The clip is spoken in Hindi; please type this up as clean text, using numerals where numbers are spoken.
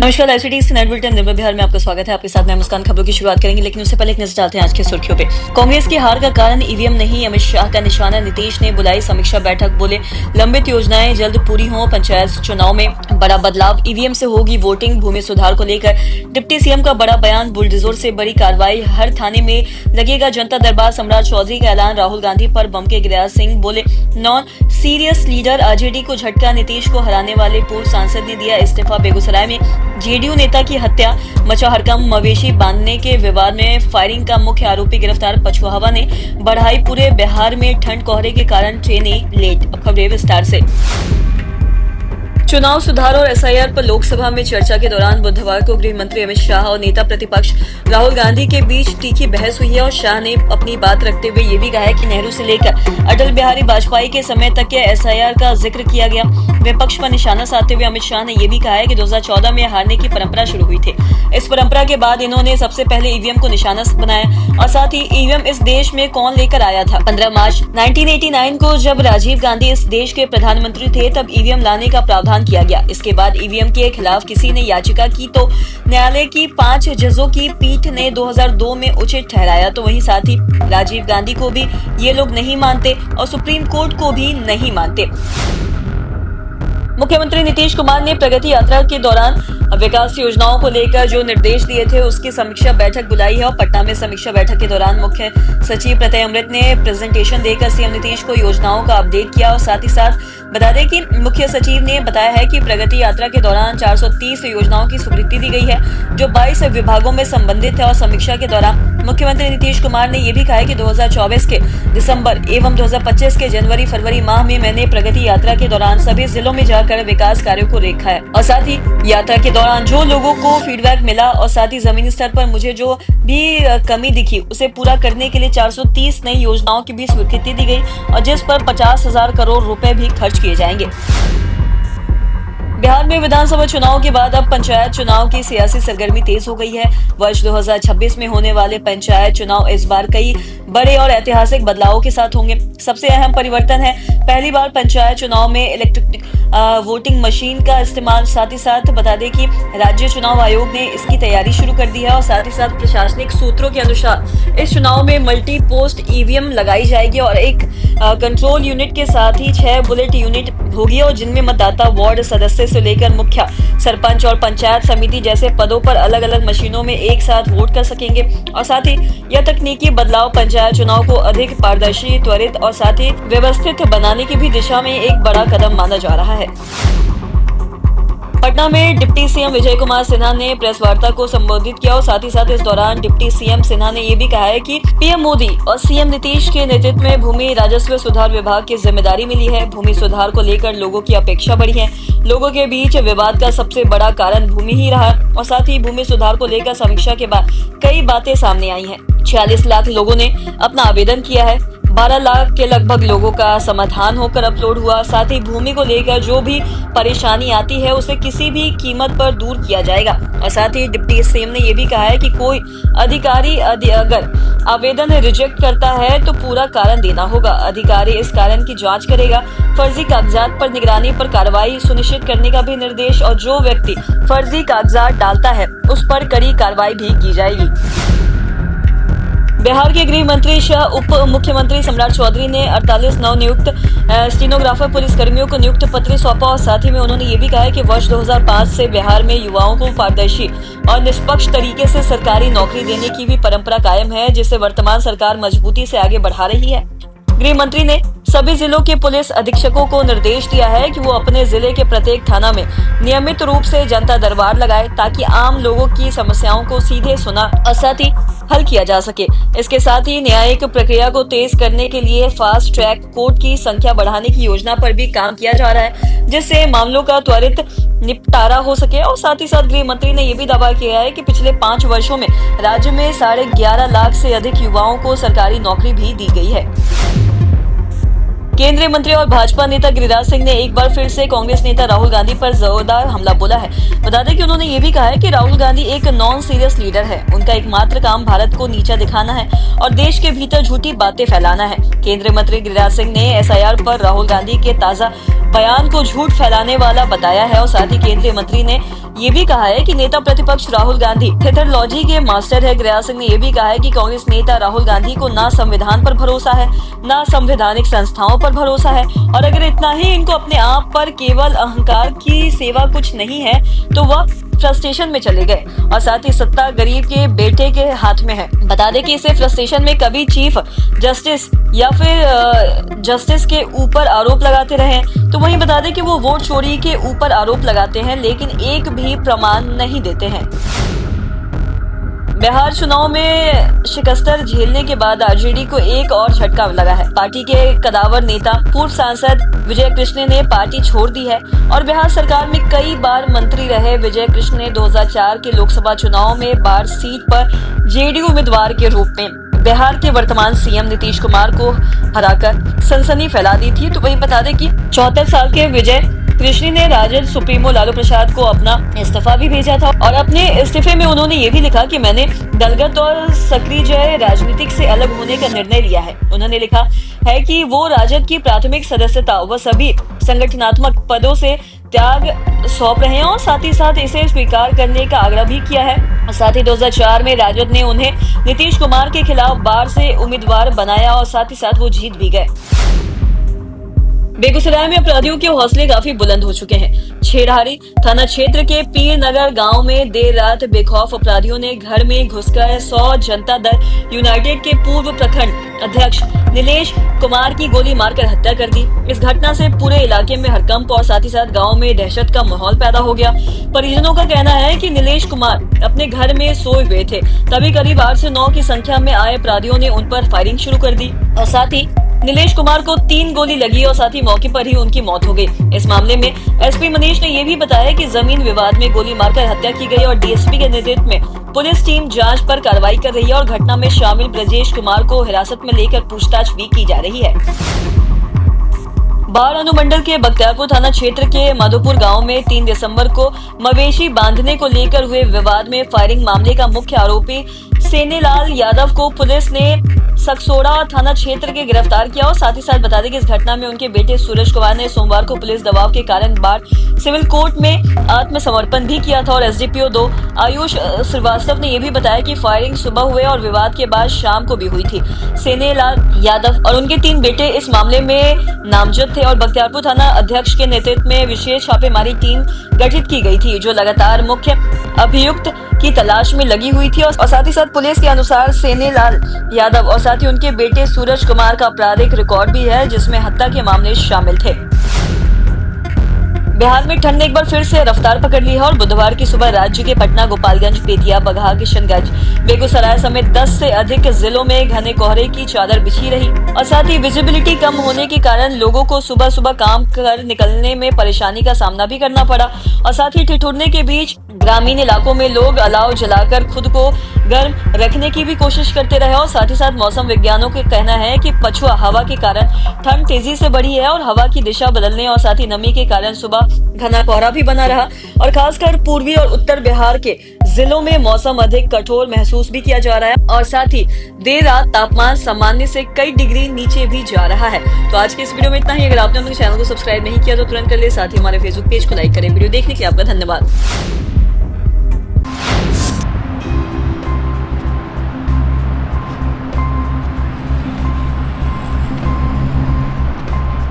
नमस्कार, ICT नेट बुलेटिन निर्भय बिहार में आपका स्वागत है। आपके साथ मैं मुस्कान। खबरों की शुरुआत करेंगे, लेकिन उससे पहले एक नजर डालते हैं आज की सुर्खियों पे। कांग्रेस की हार का कारण ईवीएम नहीं, अमित शाह का निशाना। नीतीश ने बुलाई समीक्षा बैठक, बोले लंबित योजनाएं जल्द पूरी हों। पंचायत चुनाव में बड़ा बदलाव, ईवीएम से होगी वोटिंग। भूमि सुधार को लेकर डिप्टी सीएम का बड़ा बयान, बुलडोजर से बड़ी कार्रवाई, हर थाने में लगेगा जनता दरबार। सम्राट चौधरी का ऐलान, राहुल गांधी पर बम के गिरिराज सिंह बोले नॉन सीरियस लीडर। आरजेडी को झटका, नीतीश को हराने वाले पूर्व सांसद ने दिया इस्तीफा। बेगूसराय में जेडीयू नेता की हत्या, मचा हड़कंप। मवेशी बांधने के विवाद में फायरिंग का मुख्य आरोपी गिरफ्तार। पछुआ हवा ने बढ़ाई पूरे बिहार में ठंड, कोहरे के कारण ट्रेनें लेट। अब खबरें विस्तार से। चुनाव सुधार और एसआईआर पर लोकसभा में चर्चा के दौरान बुधवार को गृह मंत्री अमित शाह और नेता प्रतिपक्ष राहुल गांधी के बीच तीखी बहस हुई है और शाह ने अपनी बात रखते हुए ये भी कहा है कि नेहरू से लेकर अटल बिहारी वाजपेयी के समय तक के एसआईआर का जिक्र किया गया। विपक्ष पर निशाना साधते हुए अमित शाह ने यह भी कहा है कि 2014 में हारने की परंपरा शुरू हुई थी। इस परंपरा के बाद इन्होंने सबसे पहले ईवीएम को निशाना बनाया और साथ ही ईवीएम इस देश में कौन लेकर आया था। 15 मार्च 1989 को जब राजीव गांधी इस देश के प्रधानमंत्री थे, तब ईवीएम लाने का प्रावधान किया गया। इसके बाद ईवीएम के खिलाफ किसी ने याचिका की तो न्यायालय की 5 जजों की पीठ ने 2002 में उचित ठहराया। तो वहीं साथ ही राजीव गांधी को भी ये लोग नहीं मानते और सुप्रीम कोर्ट को भी नहीं मानते। मुख्यमंत्री नीतीश कुमार ने प्रगति यात्रा के दौरान विकास योजनाओं को लेकर जो निर्देश दिए थे उसकी समीक्षा बैठक बुलाई है और पटना में समीक्षा बैठक के दौरान मुख्य सचिव प्रत्यय अमृत ने प्रेजेंटेशन देकर सीएम नीतीश को योजनाओं का अपडेट किया और साथ ही साथ बता दें कि मुख्य सचिव ने बताया है कि प्रगति यात्रा के दौरान 430 योजनाओं की स्वीकृति दी गई है जो 22 विभागों में संबंधित है। और समीक्षा के दौरान मुख्यमंत्री नीतीश कुमार ने यह भी कहा है कि 2024 के दिसंबर एवं 2025 के जनवरी फरवरी माह में मैंने प्रगति यात्रा के दौरान सभी जिलों में जाकर विकास कार्यों को देखा है और साथ ही यात्रा के दौरान जो लोगों को फीडबैक मिला और साथ ही जमीनी स्तर पर मुझे जो भी कमी दिखी उसे पूरा करने के लिए 430 नई योजनाओं की भी स्वीकृति दी गई और जिस पर 50,000 करोड़ रुपए भी खर्च किए जाएंगे। बिहार में विधानसभा चुनाव के बाद अब पंचायत चुनाव की सियासी सरगर्मी तेज हो गई है। वर्ष 2026 में होने वाले पंचायत चुनाव इस बार कई बड़े और ऐतिहासिक बदलावों के साथ होंगे। सबसे अहम परिवर्तन है पहली बार पंचायत चुनाव में इलेक्ट्रॉनिक वोटिंग मशीन का इस्तेमाल। साथ ही साथ बता दें कि राज्य चुनाव आयोग ने इसकी तैयारी शुरू कर दी है और साथ ही साथ प्रशासनिक सूत्रों के अनुसार इस चुनाव में मल्टी पोस्ट ईवीएम लगाई जाएगी और एक कंट्रोल यूनिट के साथ ही 6 बुलेट यूनिट होगी और जिनमें मतदाता वार्ड सदस्य से लेकर मुखिया, सरपंच और पंचायत समिति जैसे पदों पर अलग अलग मशीनों में एक साथ वोट कर सकेंगे। और साथ ही यह तकनीकी बदलाव पंचायत चुनाव को अधिक पारदर्शी, त्वरित और साथ ही व्यवस्थित बनाने की भी दिशा में एक बड़ा कदम माना जा रहा है। पटना में डिप्टी सीएम विजय कुमार सिन्हा ने प्रेस वार्ता को संबोधित किया और साथ ही साथ इस दौरान डिप्टी सीएम सिन्हा ने ये भी कहा है कि पीएम मोदी और सीएम नीतीश के नेतृत्व में भूमि राजस्व सुधार विभाग की जिम्मेदारी मिली है। भूमि सुधार को लेकर लोगों की अपेक्षा बढ़ी है। लोगों के बीच विवाद का सबसे बड़ा कारण भूमि ही रहा और साथ ही भूमि सुधार को लेकर समीक्षा के बाद कई बातें सामने आई है। 46 लाख लोगों ने अपना आवेदन किया है। 12 लाख के लगभग लोगों का समाधान होकर अपलोड हुआ। साथ ही भूमि को लेकर जो भी परेशानी आती है उसे किसी भी कीमत पर दूर किया जाएगा। और साथ ही डिप्टी सीएम ने यह भी कहा है कि कोई अधिकारी अगर आवेदन रिजेक्ट करता है तो पूरा कारण देना होगा। अधिकारी इस कारण की जांच करेगा। फर्जी कागजात पर निगरानी पर कार्रवाई सुनिश्चित करने का भी निर्देश और जो व्यक्ति फर्जी कागजात डालता है उस पर कड़ी कार्रवाई भी की जाएगी। बिहार के गृह मंत्री शाह उप मुख्यमंत्री सम्राट चौधरी ने 48 नवनियुक्त स्टेनोग्राफर पुलिसकर्मियों को नियुक्त पत्र सौंपा और साथ ही में उन्होंने ये भी कहा है कि वर्ष 2005 से बिहार में युवाओं को पारदर्शी और निष्पक्ष तरीके से सरकारी नौकरी देने की भी परंपरा कायम है, जिसे वर्तमान सरकार मजबूती से आगे बढ़ा रही है। गृह मंत्री ने सभी जिलों के पुलिस अधीक्षकों को निर्देश दिया है कि वो अपने जिले के प्रत्येक थाना में नियमित रूप से जनता दरबार लगाए ताकि आम लोगों की समस्याओं को सीधे सुना और साथ ही हल किया जा सके। इसके साथ ही न्यायिक प्रक्रिया को तेज करने के लिए फास्ट ट्रैक कोर्ट की संख्या बढ़ाने की योजना पर भी काम किया जा रहा है, जिससे मामलों का त्वरित निपटारा हो सके। और साथ ही साथ गृह मंत्री ने यह भी दावा किया है कि पिछले 5 वर्षों में राज्य में 11.5 लाख से अधिक युवाओं को सरकारी नौकरी भी दी गई है। केंद्रीय मंत्री और भाजपा नेता गिरिराज सिंह ने एक बार फिर से कांग्रेस नेता राहुल गांधी पर जोरदार हमला बोला है। बता दें कि उन्होंने ये भी कहा है कि राहुल गांधी एक नॉन सीरियस लीडर है। उनका एकमात्र काम भारत को नीचा दिखाना है और देश के भीतर झूठी बातें फैलाना है। केंद्रीय मंत्री गिरिराज सिंह ने एसआईआर पर राहुल गांधी के ताजा बयान को झूठ फैलाने वाला बताया है और साथ ही केंद्रीय मंत्री ने ये भी कहा है कि नेता प्रतिपक्ष राहुल गांधी थिएटरलॉजी के मास्टर है। गिरिराज सिंह ने ये भी कहा है कि कांग्रेस नेता राहुल गांधी को ना संविधान पर भरोसा है, ना संवैधानिक संस्थाओं पर भरोसा है, और अगर इतना ही इनको अपने आप पर केवल अहंकार की सेवा कुछ नहीं है तो वह फ्रस्ट्रेशन में चले गए। और साथ ही सत्ता गरीब के बेटे के हाथ में है। बता दें कि इसे फ्रस्ट्रेशन में कभी चीफ जस्टिस या फिर जस्टिस के ऊपर आरोप लगाते रहे, तो वहीं बता दें कि वो वोट चोरी के ऊपर आरोप लगाते हैं लेकिन एक भी प्रमाण नहीं देते हैं। बिहार चुनाव में शिकस्त झेलने के बाद आरजेडी को एक और झटका लगा है। पार्टी के कदावर नेता पूर्व सांसद विजय कृष्ण ने पार्टी छोड़ दी है और बिहार सरकार में कई बार मंत्री रहे विजय कृष्ण ने 2004 के लोकसभा चुनाव में बाढ़ सीट पर जेडीयू उम्मीदवार के रूप में बिहार के वर्तमान सीएम नीतीश कुमार को हराकर सनसनी फैला दी थी। तो वही बता दें कि 74 साल के विजय कृष्ण ने राजद सुप्रीमो लालू प्रसाद को अपना इस्तीफा भी भेजा था और अपने इस्तीफे में उन्होंने ये भी लिखा कि मैंने दलगत और सक्रिय राजनीतिक से अलग होने का निर्णय लिया है। उन्होंने लिखा है कि वो राजद की प्राथमिक सदस्यता व सभी संगठनात्मक पदों से त्याग सौंप रहे हैं और साथ ही साथ इसे स्वीकार करने का आग्रह भी किया है। साथ ही 2004 में राजद ने उन्हें नीतीश कुमार के खिलाफ बाढ़ से उम्मीदवार बनाया और साथ ही साथ वो जीत भी गए। बेगूसराय में अपराधियों के हौसले काफी बुलंद हो चुके हैं। छेड़हारी थाना क्षेत्र के पीर नगर गांव में देर रात बेखौफ अपराधियों ने घर में घुसकर 100 जनता दल यूनाइटेड के पूर्व प्रखंड अध्यक्ष नीलेश कुमार की गोली मारकर हत्या कर दी। इस घटना से पूरे इलाके में हड़कंप और साथ ही साथ गांव में दहशत का माहौल पैदा हो गया। परिजनों का कहना है कि नीलेश कुमार अपने घर में सोए हुए थे, तभी करीब 8 से 9 की संख्या में आए अपराधियों ने उन पर फायरिंग शुरू कर दी और साथ ही नीलेश कुमार को 3 गोली लगी और साथ ही मौके पर ही उनकी मौत हो गई। इस मामले में एसपी मनीष ने यह भी बताया कि जमीन विवाद में गोली मारकर हत्या की गई और डीएसपी के नेतृत्व में पुलिस टीम जांच पर कार्रवाई कर रही है और घटना में शामिल ब्रजेश कुमार को हिरासत में लेकर पूछताछ भी की जा रही है। बाढ़ अनुमंडल के बख्तियारपुर थाना क्षेत्र के माधोपुर गांव में 3 दिसंबर को मवेशी बांधने को लेकर हुए विवाद में फायरिंग मामले का मुख्य आरोपी सेनेलाल यादव को पुलिस ने सकसोड़ा थाना क्षेत्र के गिरफ्तार किया और साथ ही साथ बता दें कि इस घटना में उनके बेटे सूरज कुमार ने सोमवार को पुलिस दबाव के कारण बाढ़ सिविल कोर्ट में आत्मसमर्पण भी किया था और एसडीपीओ 2 आयुष श्रीवास्तव ने यह भी बताया कि फायरिंग सुबह हुए और विवाद के बाद शाम को भी हुई थी। सेनेलाल यादव और उनके 3 बेटे इस मामले में नामजद थे और बख्तियारपुर थाना अध्यक्ष के नेतृत्व में विशेष छापेमारी टीम गठित की गई थी जो लगातार मुख्य अभियुक्त की तलाश में लगी हुई थी और साथ ही साथ पुलिस के अनुसार सेनेलाल यादव और साथ ही उनके बेटे सूरज कुमार का आपराधिक रिकॉर्ड भी है जिसमें हत्या के मामले शामिल थे। बिहार में ठंड ने एक बार फिर से रफ्तार पकड़ ली है और बुधवार की सुबह राज्य के पटना, गोपालगंज, बेतिया, बगहा, किशनगंज, बेगूसराय समेत 10 से अधिक जिलों में घने कोहरे की चादर बिछी रही और साथ ही विजिबिलिटी कम होने के कारण लोगों को सुबह सुबह काम कर निकलने में परेशानी का सामना भी करना पड़ा और साथ ही ठिठुरने के बीच ग्रामीण इलाकों में लोग अलाव जलाकर खुद को गर्म रखने की भी कोशिश करते रहे और साथ ही साथ मौसम विज्ञानों का कहना है कि पछुआ हवा के कारण ठंड तेजी से बढ़ी है और हवा की दिशा बदलने और साथ ही नमी के कारण सुबह घना कोहरा भी बना रहा और खासकर पूर्वी और उत्तर बिहार के जिलों में मौसम अधिक कठोर महसूस भी किया जा रहा है और साथ ही देर रात तापमान सामान्य से कई डिग्री नीचे भी जा रहा है। तो आज के इस वीडियो में इतना ही। अगर आपने हमारे चैनल को सब्सक्राइब नहीं किया तो तुरंत कर ले, साथ ही हमारे फेसबुक पेज को लाइक करें। वीडियो देखने के लिए आपका धन्यवाद।